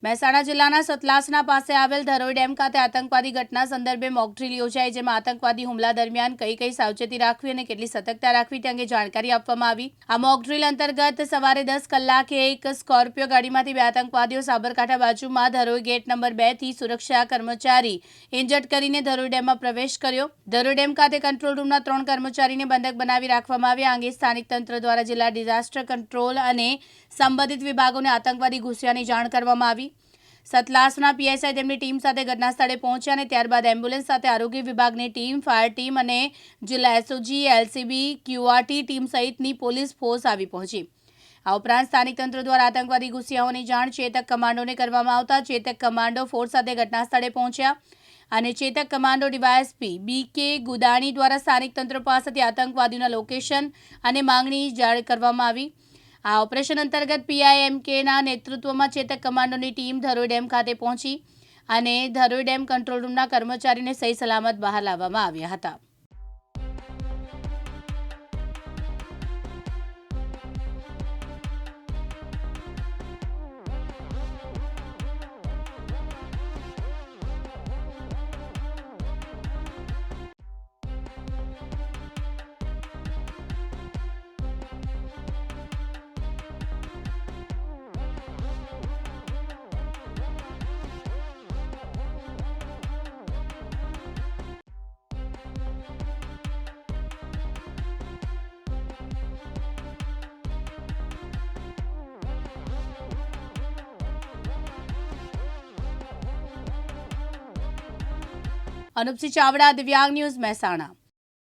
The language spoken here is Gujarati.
મહેસાણા જિલ્લાના સતલાસના પાસે આવેલ ધરોઈ ડેમ ખાતે આતંકવાદી ઘટના સંદર્ભે મોકડ્રીલ યોજાઈ, જેમાં આતંકવાદી હુમલા દરમિયાન કઈ સાવચેતી રાખવી અને કેટલી સતર્કતા રાખવી તે અંગે જાણકારી આપવામાં આવી। આ મોકડ્રીલ અંતર્ગત સવારે 10 કલાકે એક સ્કોર્પિયો ગાડીમાંથી 2 આતંકવાદીઓ સાબરકાંઠા બાજુમાં ધરોઈ ગેટ નંબર 2 થી સુરક્ષા કર્મચારી ઇન્જર્ડ કરીને ધરોઈ ડેમમાં પ્રવેશ કર્યો। ધરોઈ ડેમ ખાતે કંટ્રોલ રૂમના 3 કર્મચારીને બંધક બનાવી રાખવામાં આવ્યા। આ અંગે સ્થાનિક તંત્ર દ્વારા જિલ્લા ડિઝાસ્ટર કંટ્રોલ અને સંબંધિત વિભાગોને આતંકવાદી ઘૂસ્યાની જાણ કરવામાં આવી। સતલાસના પીએસઆઈ તેમની ટીમ સાથે ઘટના સ્થળે પહોંચ્યા અને ત્યારબાદ એમ્બ્યુલન્સ સાથે આરોગ્ય વિભાગની ટીમ, ફાયર ટીમ અને જિલ્લા એસઓજી, એલસીબી, ક્યુઆરટી ટીમ સહિતની પોલીસ ફોર્સ આવી પહોંચી। આ ઉપરાંત સ્થાનિક તંત્ર દ્વારા આતંકવાદી ઘૂસ્યાઓની જાણ ચેતક કમાન્ડોને કરવામાં આવતા ચેતક કમાન્ડો ફોર્સ સાથે ઘટના સ્થળે પહોંચ્યા અને ચેતક કમાન્ડો ડીવાયએસપી બીકે ગુદાણી દ્વારા સ્થાનિક તંત્ર પાસેથી આતંકવાદીઓના લોકેશન અને માંગણી જાણ કરવામાં આવી। આ ઓપરેશન અંતર્ગત પીઆઈએમકેના નેતૃત્વમાં ચેતક કમાન્ડોની ટીમ ધરોઈ ડેમ ખાતે પહોંચી અને ધરોઈ ડેમ કંટ્રોલ રૂમના કર્મચારીને સહી સલામત બહાર લાવવામાં આવ્યા હતા। અનુપસિંહ ચાવડા, દિવ્યાંગ ન્યૂઝ, મહેસાણા।